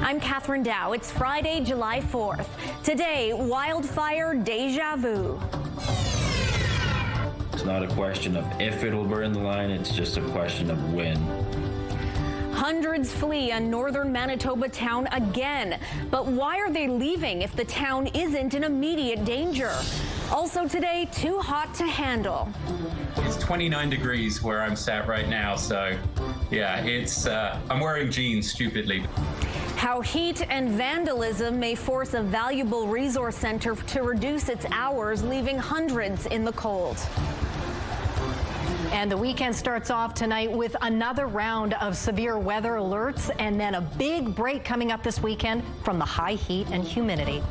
I'm Catherine Dow. It's Friday, July 4th. Today, wildfire deja vu. It's not a question of if it'll burn the line, it's just a question of when. Hundreds flee a northern Manitoba town again. But why are they leaving if the town isn't in immediate danger? Also today, too hot to handle. It's 29 degrees where I'm sat right now, so yeah, I'm wearing jeans stupidly. How heat and vandalism may force a valuable resource center to reduce its hours, leaving hundreds in the cold. And the weekend starts off tonight with another round of severe weather alerts, and then a big break coming up this weekend from the high heat and humidity.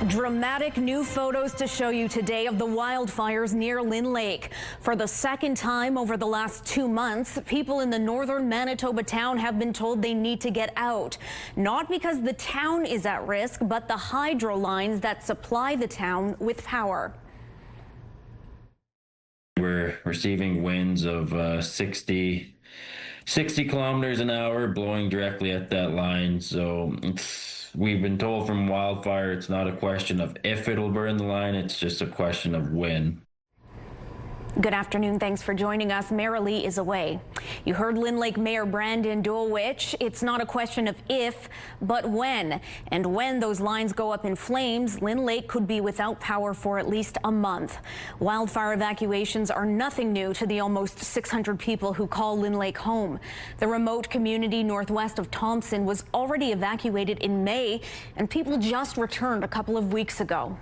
Dramatic new photos to show you today of the wildfires near Lynn Lake. For the second time over the last 2 months, people in the northern Manitoba town have been told they need to get out. Not because the town is at risk, but the hydro lines that supply the town with power. We're receiving winds of 60 kilometers an hour blowing directly at that line. So we've been told from wildfire, it's not a question of if it'll burn the line, it's just a question of when. Good afternoon. Thanks for joining us. Marilee is away. You heard Lynn Lake Mayor Brandon Dulwich. It's not a question of if, but when. And when those lines go up in flames, Lynn Lake could be without power for at least a month. Wildfire evacuations are nothing new to the almost 600 people who call Lynn Lake home. The remote community northwest of Thompson was already evacuated in May, and people just returned a couple of weeks ago.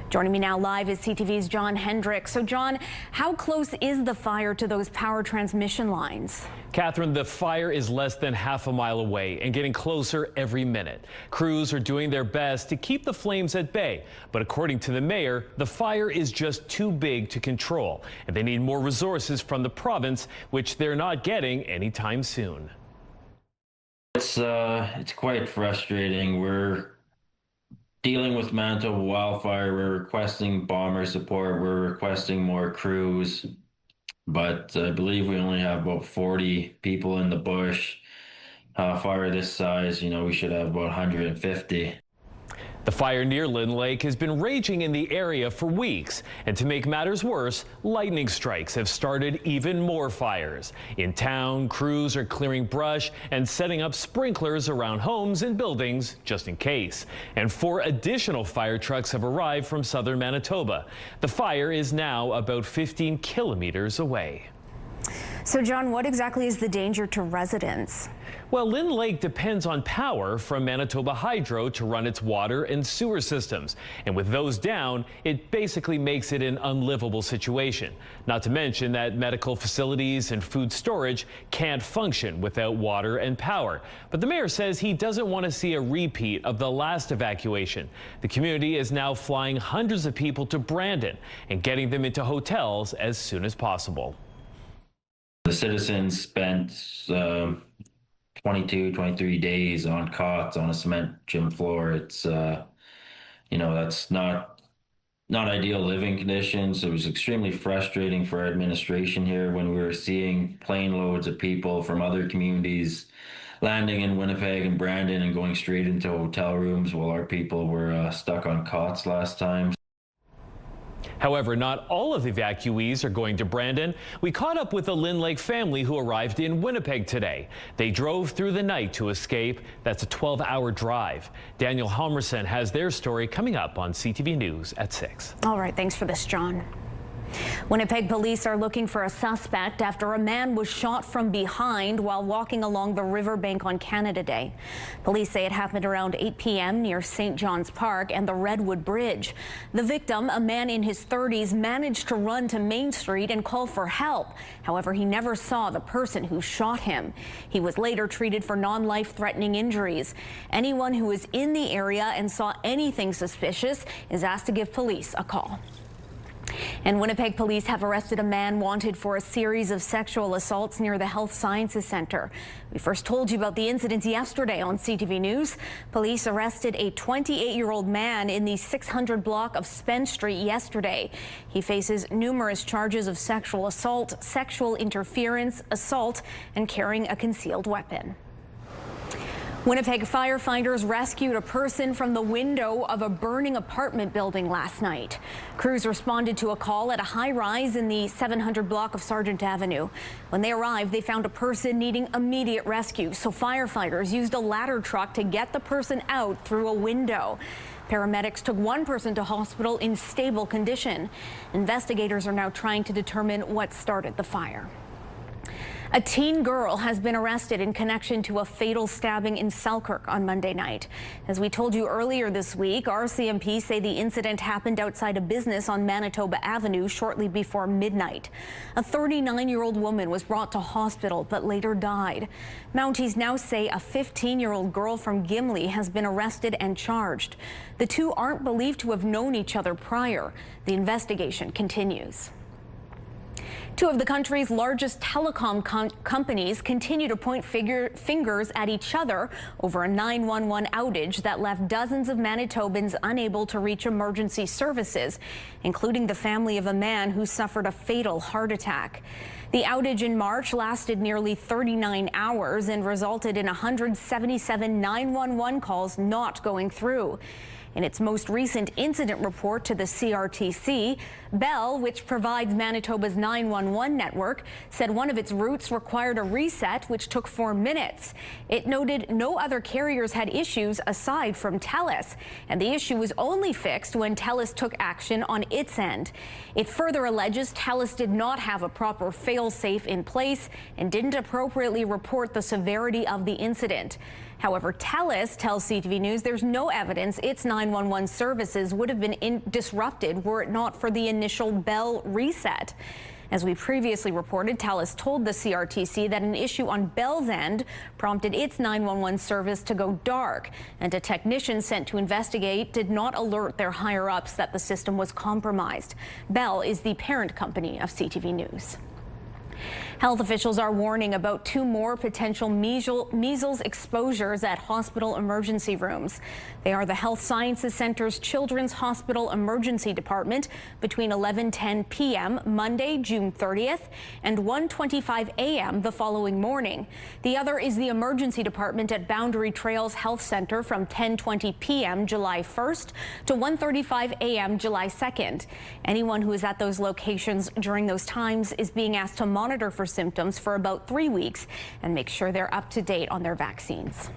Joining me now live is CTV's John Hendricks. So, John, how close is the fire to those power transmission lines? Catherine, the fire is less than half a mile away and getting closer every minute. Crews are doing their best to keep the flames at bay. But according to the mayor, the fire is just too big to control, and they need more resources from the province, which they're not getting anytime soon. It's quite frustrating. We're dealing with Manitoba wildfire. We're requesting bomber support. We're requesting more crews, but I believe we only have about 40 people in the bush. Fire this size, we should have about 150. The fire near Lynn Lake has been raging in the area for weeks, and to make matters worse, lightning strikes have started even more fires. In town, crews are clearing brush and setting up sprinklers around homes and buildings just in case. And 4 additional fire trucks have arrived from southern Manitoba. The fire is now about 15 kilometers away. So, John, what exactly is the danger to residents? Well, Lynn Lake depends on power from Manitoba Hydro to run its water and sewer systems. And with those down, it basically makes it an unlivable situation. Not to mention that medical facilities and food storage can't function without water and power. But the mayor says he doesn't want to see a repeat of the last evacuation. The community is now flying hundreds of people to Brandon and getting them into hotels as soon as possible. The citizens spent 23 days on cots on a cement gym floor. It's that's not ideal living conditions. It was extremely frustrating for our administration here when we were seeing plane loads of people from other communities landing in Winnipeg and Brandon and going straight into hotel rooms while our people were stuck on cots last time. However, not all of the evacuees are going to Brandon. We caught up with the Lynn Lake family who arrived in Winnipeg today. They drove through the night to escape. That's a 12-hour drive. Daniel Halmerson has their story coming up on CTV News at 6. All right, thanks for this, John. Winnipeg police are looking for a suspect after a man was shot from behind while walking along the riverbank on Canada Day. Police say it happened around 8 p.m. near St. John's Park and the Redwood Bridge. The victim, a man in his 30s, managed to run to Main Street and call for help. However, he never saw the person who shot him. He was later treated for non-life-threatening injuries. Anyone who is in the area and saw anything suspicious is asked to give police a call. And Winnipeg police have arrested a man wanted for a series of sexual assaults near the Health Sciences Centre. We first told you about the incidents yesterday on CTV News. Police arrested a 28-year-old man in the 600 block of Spence Street yesterday. He faces numerous charges of sexual assault, sexual interference, assault, and carrying a concealed weapon. Winnipeg firefighters rescued a person from the window of a burning apartment building last night. Crews responded to a call at a high-rise in the 700 block of Sargent Avenue. When they arrived, they found a person needing immediate rescue, so firefighters used a ladder truck to get the person out through a window. Paramedics took one person to hospital in stable condition. Investigators are now trying to determine what started the fire. A teen girl has been arrested in connection to a fatal stabbing in Selkirk on Monday night. As we told you earlier this week, RCMP say the incident happened outside a business on Manitoba Avenue shortly before midnight. A 39-year-old woman was brought to hospital but later died. Mounties now say a 15-year-old girl from Gimli has been arrested and charged. The two aren't believed to have known each other prior. The investigation continues. Two of the country's largest telecom companies continue to point fingers at each other over a 911 outage that left dozens of Manitobans unable to reach emergency services, including the family of a man who suffered a fatal heart attack. The outage in March lasted nearly 39 hours and resulted in 177 911 calls not going through. In its most recent incident report to the CRTC, Bell, which provides Manitoba's 911 network, said one of its routes required a reset, which took 4 minutes. It noted no other carriers had issues aside from TELUS, and the issue was only fixed when TELUS took action on its end. It further alleges TELUS did not have a proper fail-safe in place and didn't appropriately report the severity of the incident. However, TELUS tells CTV News there's no evidence its 911 services would have been disrupted were it not for the initial Bell reset. As we previously reported, TELUS told the CRTC that an issue on Bell's end prompted its 911 service to go dark, and a technician sent to investigate did not alert their higher-ups that the system was compromised. Bell is the parent company of CTV News. Health officials are warning about 2 more potential measles exposures at hospital emergency rooms. They are the Health Sciences Centre's Children's Hospital Emergency Department between 11:10 p.m. Monday, June 30th, and 1:25 a.m. the following morning. The other is the Emergency Department at Boundary Trails Health Centre from 10:20 p.m. July 1st to 1:35 a.m. July 2nd. Anyone who is at those locations during those times is being asked to monitor for symptoms for about 3 weeks and make sure they're up to date on their vaccines.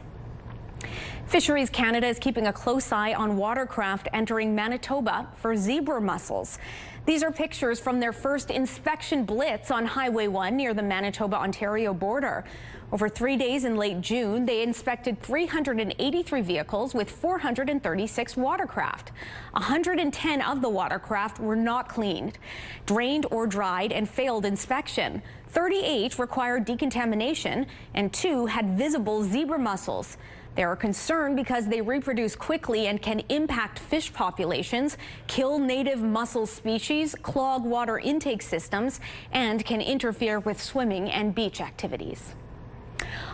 Fisheries Canada is keeping a close eye on watercraft entering Manitoba for zebra mussels. These are pictures from their first inspection blitz on Highway 1 near the Manitoba-Ontario border. Over 3 days in late June, they inspected 383 vehicles with 436 watercraft. 110 of the watercraft were not cleaned, drained or dried, and failed inspection. 38 required decontamination, and 2 had visible zebra mussels. They are concerned because they reproduce quickly and can impact fish populations, kill native mussel species, clog water intake systems, and can interfere with swimming and beach activities.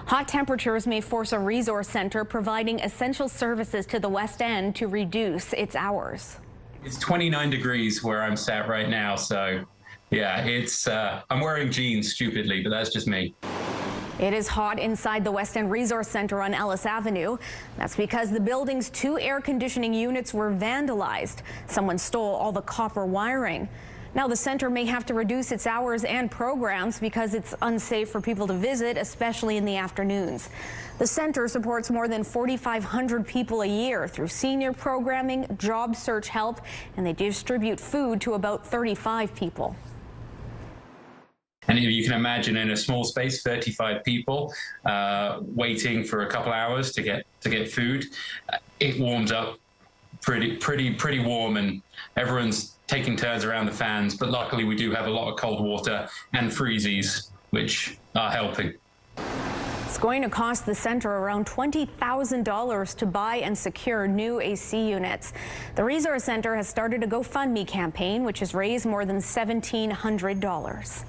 Hot temperatures may force a resource center providing essential services to the West End to reduce its hours. It's 29 degrees where I'm sat right now, so yeah, I'm wearing jeans stupidly, but that's just me. It is hot inside the West End Resource Center on Ellis Avenue. That's because the building's 2 air conditioning units were vandalized. Someone stole all the copper wiring. Now the center may have to reduce its hours and programs because it's unsafe for people to visit, especially in the afternoons. The center supports more than 4,500 people a year through senior programming, job search help, and they distribute food to about 35 people. And if you can imagine, in a small space, 35 people waiting for a couple hours to get food, it warms up pretty warm, and everyone's taking turns around the fans. But luckily, we do have a lot of cold water and freezies, which are helping. It's going to cost the centre around $20,000 to buy and secure new AC units. The Resource Centre has started a GoFundMe campaign, which has raised more than $1,700.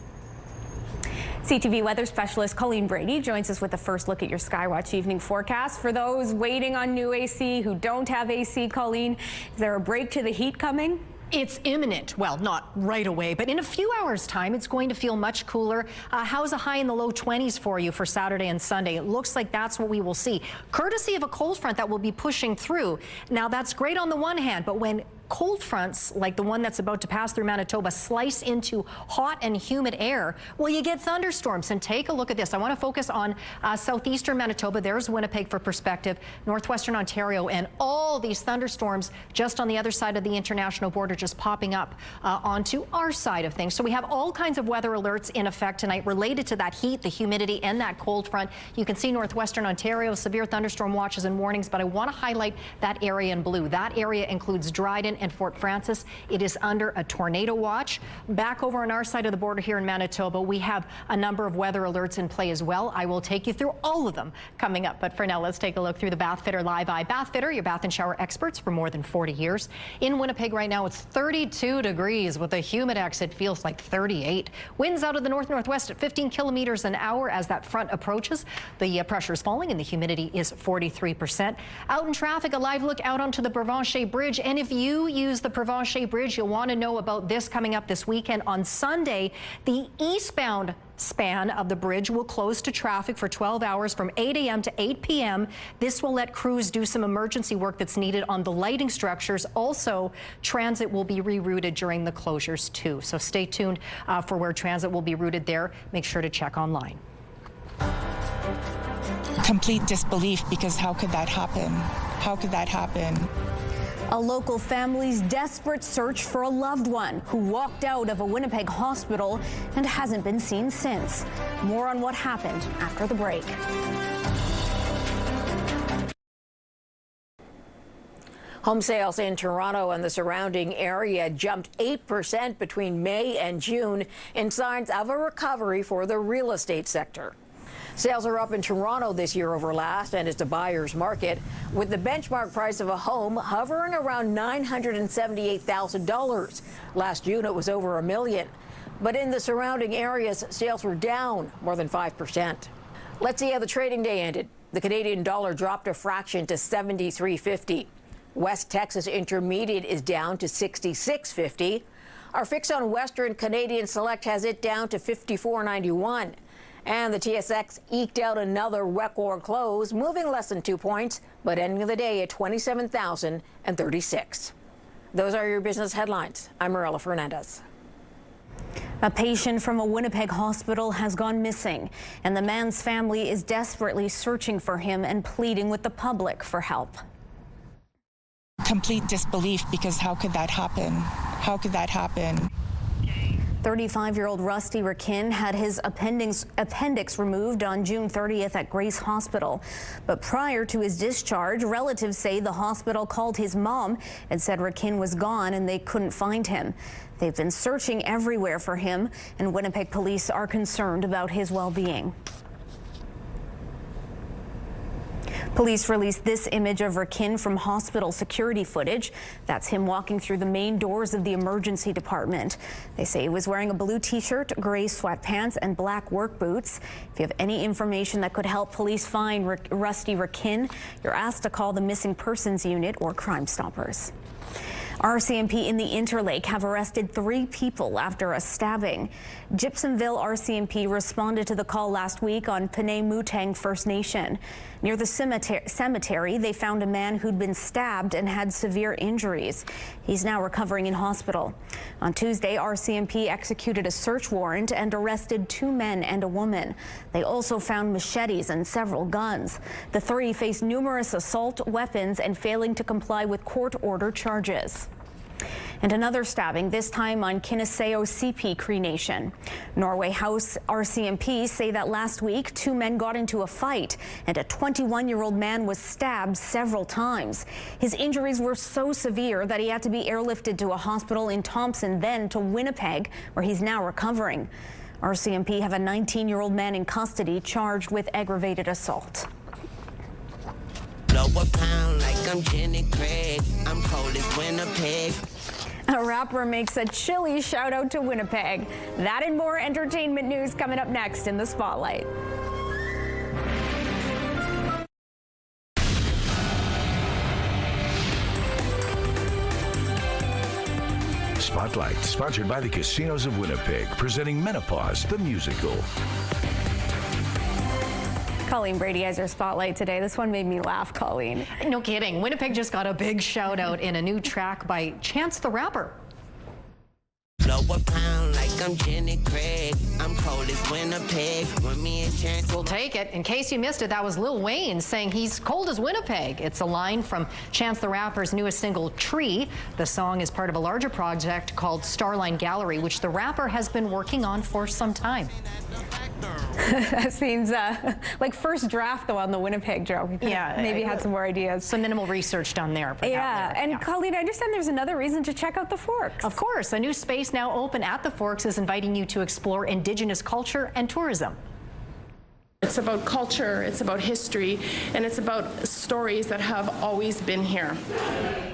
CTV weather specialist Colleen Brady joins us with a first look at your Skywatch evening forecast. For those waiting on new AC who don't have AC, Colleen, is there a break to the heat coming? It's imminent. Well, not right away, but in a few hours' time, it's going to feel much cooler. How's a high in the low 20s for you for Saturday and Sunday? It looks like that's what we will see, courtesy of a cold front that will be pushing through. Now, that's great on the one hand, but when cold fronts like the one that's about to pass through Manitoba slice into hot and humid air, well, you get thunderstorms. And take a look at this. I want to focus on southeastern Manitoba. There's Winnipeg for perspective, northwestern Ontario, and all these thunderstorms just on the other side of the international border, just popping up onto our side of things. So we have all kinds of weather alerts in effect tonight related to that heat, the humidity, and that cold front. You can see northwestern Ontario, severe thunderstorm watches and warnings, but I want to highlight that area in blue. That area includes Dryden and Fort Francis. It is under a tornado watch. Back over on our side of the border here in Manitoba, we have a number of weather alerts in play as well. I will take you through all of them coming up. But for now, let's take a look through the Bath Fitter Live Eye. Bath Fitter, your bath and shower experts for more than 40 years. In Winnipeg right now, it's 32 degrees with a humidex. It feels like 38. Winds out of the north-northwest at 15 kilometers an hour as that front approaches. The pressure is falling and the humidity is 43%. Out in traffic, a live look out onto the Provencher Bridge. And if you use the Provencher Bridge, you'll want to know about this coming up this weekend. On Sunday, the eastbound span of the bridge will close to traffic for 12 hours from 8 a.m. to 8 p.m. This will let crews do some emergency work that's needed on the lighting structures. Also, transit will be rerouted during the closures too. So stay tuned for where transit will be routed there. Make sure to check online. Complete disbelief, because how could that happen? How could that happen? A local family's desperate search for a loved one who walked out of a Winnipeg hospital and hasn't been seen since. More on what happened after the break. Home sales in Toronto and the surrounding area jumped 8% between May and June in signs of a recovery for the real estate sector. Sales are up in Toronto this year over last, and it's a buyer's market, with the benchmark price of a home hovering around $978,000. Last June, it was over $1 million. But in the surrounding areas, sales were down more than 5%. Let's see how the trading day ended. The Canadian dollar dropped a fraction to 73.50. West Texas Intermediate is down to 66.50. Our fix on Western Canadian Select has it down to 54.91. And the TSX eked out another record close, moving less than 2 points, but ending the day at 27,036. Those are your business headlines. I'm Marilla Fernandez. A patient from a Winnipeg hospital has gone missing, and the man's family is desperately searching for him and pleading with the public for help. Complete disbelief, because how could that happen? How could that happen? 35-year-old Rusty Rakin had his appendix removed on June 30th at Grace Hospital. But prior to his discharge, relatives say the hospital called his mom and said Rakin was gone and they couldn't find him. They've been searching everywhere for him, and Winnipeg police are concerned about his well-being. Police released this image of Rakin from hospital security footage. That's him walking through the main doors of the emergency department. They say he was wearing a blue t-shirt, gray sweatpants, and black work boots. If you have any information that could help police find Rusty Rakin, you're asked to call the Missing Persons Unit or Crime Stoppers. RCMP in the Interlake have arrested 3 people after a stabbing. Gypsumville RCMP responded to the call last week on Panay Mutang First Nation. Near the cemetery, they found a man who'd been stabbed and had severe injuries. He's now recovering in hospital. On Tuesday, RCMP executed a search warrant and arrested 2 men and a woman. They also found machetes and several guns. The 3 faced numerous assault weapons and failing to comply with court-order charges. And another stabbing, this time on Kiniseo CP Cree Nation. Norway House RCMP say that last week 2 men got into a fight and a 21-year-old man was stabbed several times. His injuries were so severe that he had to be airlifted to a hospital in Thompson, then to Winnipeg, where he's now recovering. RCMP have a 19-year-old man in custody charged with aggravated assault. Blow a pound like I'm Jenny Craig. I'm cold as Winnipeg. A rapper makes a chilly shout out to Winnipeg. That and more entertainment news coming up next in the Spotlight. Spotlight, sponsored by the Casinos of Winnipeg, presenting Menopause, the musical. Colleen Brady has your Spotlight today. This one made me laugh, Colleen. No kidding. Winnipeg just got a big shout out in a new track by Chance the Rapper. Blow a pound like I'm Jenny Craig. I'm cold as Winnipeg. When me and Chance We'll take it. In case you missed it, that was Lil Wayne saying he's cold as Winnipeg. It's a line from Chance the Rapper's newest single, Tree. The song is part of a larger project called Starline Gallery, which the rapper has been working on for some time. That seems like first draft, though, on the Winnipeg joke. Yeah. Maybe had some more ideas. Some minimal research done there. Yeah, and Colleen, I understand there's another reason to check out the Forks. Of course, a new space now open at the Forks is inviting you to explore Indigenous culture and tourism. It's about culture, it's about history, and it's about stories that have always been here.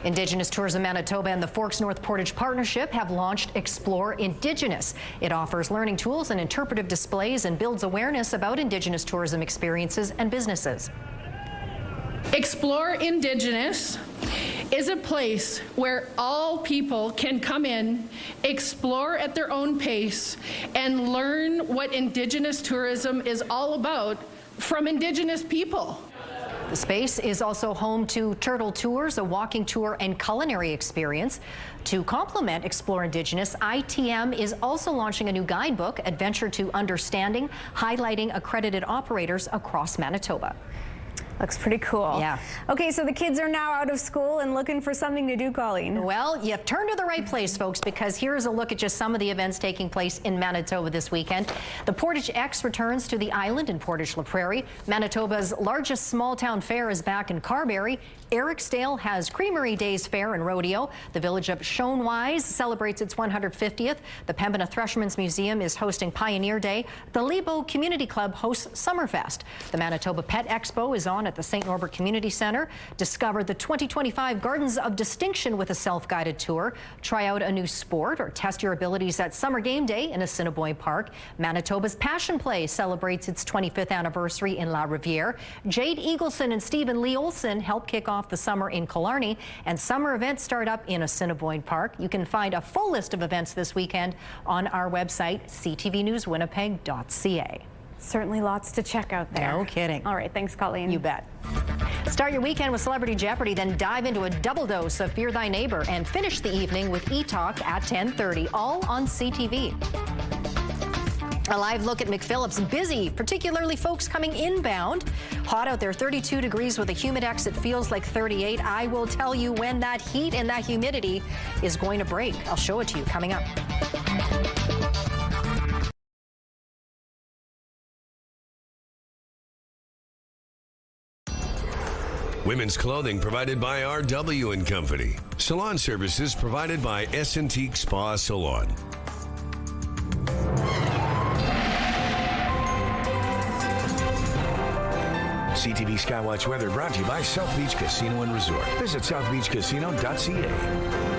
Indigenous Tourism Manitoba and the Forks North Portage Partnership have launched Explore Indigenous. It offers learning tools and interpretive displays and builds awareness about Indigenous tourism experiences and businesses. Explore Indigenous is a place where all people can come in, explore at their own pace, and learn what Indigenous tourism is all about from Indigenous people. The space is also home to turtle tours, a walking tour, and culinary experience. To complement Explore Indigenous, ITM is also launching a new guidebook, Adventure to Understanding, highlighting accredited operators across Manitoba. Looks pretty cool. Yeah. Okay, so the kids are now out of school and looking for something to do, Colleen. Well, you've turned to the right place, folks, because here's a look at just some of the events taking place in Manitoba this weekend. The Portage X returns to the island in Portage La Prairie. Manitoba's largest small-town fair is back in Carberry. Ericsdale has Creamery Days Fair and Rodeo. The village of Shonewise celebrates its 150th. The Pembina Threshermen's Museum is hosting Pioneer Day. The Lebo Community Club hosts Summerfest. The Manitoba Pet Expo is on at the St. Norbert Community Center. Discover the 2025 Gardens of Distinction with a self-guided tour. Try out a new sport or test your abilities at Summer Game Day in Assiniboine Park. Manitoba's Passion Play celebrates its 25th anniversary in La Riviere. Jade Eagleson and Stephen Lee Olson help kick off the summer in Killarney, and summer events start up in Assiniboine Park. You can find a full list of events this weekend on our website, ctvnewswinnipeg.ca. Certainly lots to check out there. No kidding. All right, thanks, Colleen. You bet. Start your weekend with Celebrity Jeopardy, then dive into a double dose of Fear Thy Neighbor, and finish the evening with E-Talk at 10:30, all on CTV. A live look at McPhillips, busy, particularly folks coming inbound. Hot out there, 32 degrees with a humidex. It feels like 38. I will tell you when that heat and that humidity is going to break. I'll show it to you coming up. Women's clothing provided by RW & Company. Salon services provided by S&Teak Spa Salon. CTV Skywatch weather brought to you by South Beach Casino and Resort. Visit southbeachcasino.ca.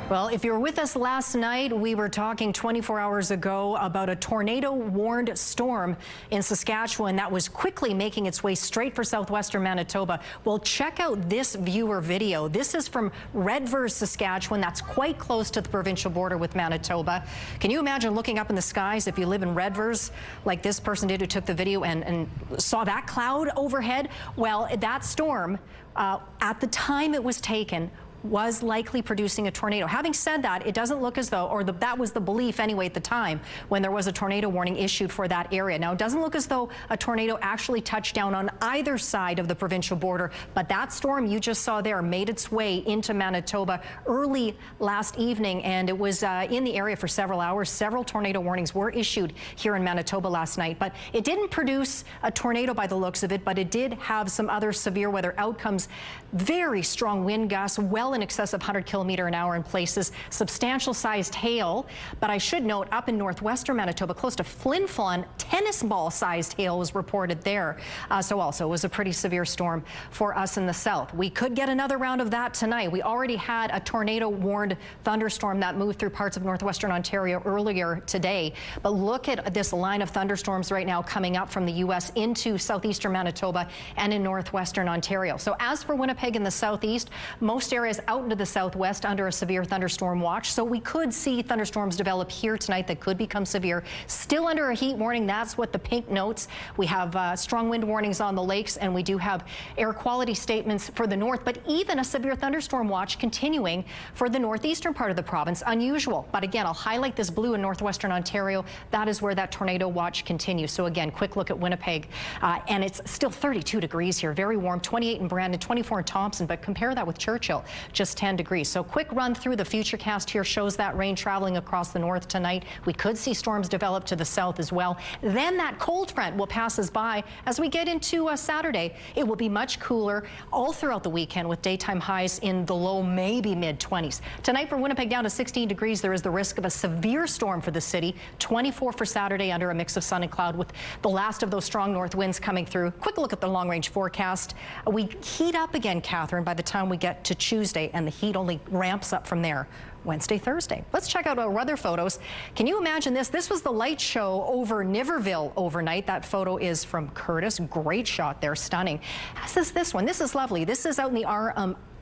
Well, if you were with us last night, we were talking 24 hours ago about a tornado-warned storm in Saskatchewan that was quickly making its way straight for southwestern Manitoba. Well, check out this viewer video. This is from Redvers, Saskatchewan. That's quite close to the provincial border with Manitoba. Can you imagine looking up in the skies if you live in Redvers, like this person did who took the video and saw that cloud overhead? Well, that storm, at the time it was taken, was likely producing a tornado. Having said that, it doesn't look as though, or that was the belief anyway at the time when there was a tornado warning issued for that area. Now, it doesn't look as though a tornado actually touched down on either side of the provincial border, but that storm you just saw there made its way into Manitoba early last evening, and it was in the area for several hours. Several tornado warnings were issued here in Manitoba last night, but it didn't produce a tornado by the looks of it, but it did have some other severe weather outcomes. Very strong wind gusts, well well in excess of 100 km/h in places, substantial sized hail. But I should note, up in northwestern Manitoba, close to Flin Flon, tennis ball sized hail was reported there. So also it was a pretty severe storm for us in the south. We could get another round of that tonight. We already had a tornado warned thunderstorm that moved through parts of northwestern Ontario earlier today. But look at this line of thunderstorms right now coming up from the U.S. into southeastern Manitoba and in northwestern Ontario. So as for Winnipeg in the southeast, most areas out into the southwest under a severe thunderstorm watch. So we could see thunderstorms develop here tonight that could become severe. Still under a heat warning. That's what the pink notes. We have strong wind warnings on the lakes, and we do have air quality statements for the north, but even a severe thunderstorm watch continuing for the northeastern part of the province. Unusual. But again, I'll highlight this blue in northwestern Ontario. That is where that tornado watch continues. So again, quick look at Winnipeg, and it's still 32 degrees here. Very warm. 28 in Brandon, 24 in Thompson, but compare that with Churchill, just 10 degrees. So quick run through the futurecast here shows that rain traveling across the north tonight. We could see storms develop to the south as well. Then that cold front will pass us by as we get into Saturday. It will be much cooler all throughout the weekend with daytime highs in the low, maybe mid-20s. Tonight for Winnipeg down to 16 degrees. There is the risk of a severe storm for the city. 24 for Saturday under a mix of sun and cloud with the last of those strong north winds coming through. Quick look at the long-range forecast. We heat up again, Catherine, by the time we get to Tuesday, and the heat only ramps up from there. Wednesday, Thursday. Let's check out our weather photos. Can you imagine this? This was the light show over Niverville overnight. That photo is from Curtis. Great shot there, stunning. As is this one. This is lovely. This is out in the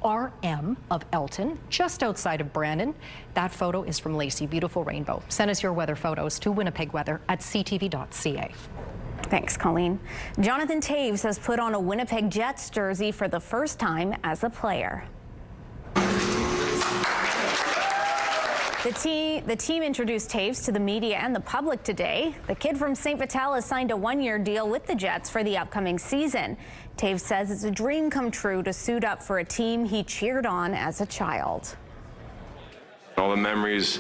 RM of Elton, just outside of Brandon. That photo is from Lacey. Beautiful rainbow. Send us your weather photos to winnipegweather@ctv.ca. Thanks, Colleen. Jonathan Toews has put on a Winnipeg Jets jersey for the first time as a player. The team introduced Toews to the media and the public today. The kid from St. Vital has signed a one-year deal with the Jets for the upcoming season. Toews says it's a dream come true to suit up for a team he cheered on as a child. All the memories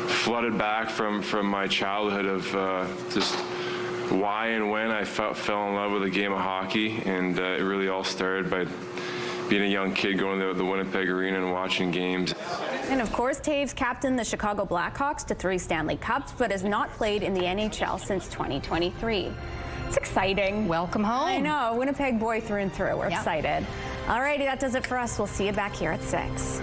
flooded back from my childhood of just why and when I fell in love with the game of hockey, and it really all started by being a young kid going to the Winnipeg Arena and watching games. And of course, Toews captained the Chicago Blackhawks to 3 Stanley Cups, but has not played in the NHL since 2023. It's exciting. Welcome home. I know, Winnipeg boy through and through. We're excited. All righty, that does it for us. We'll see you back here at 6.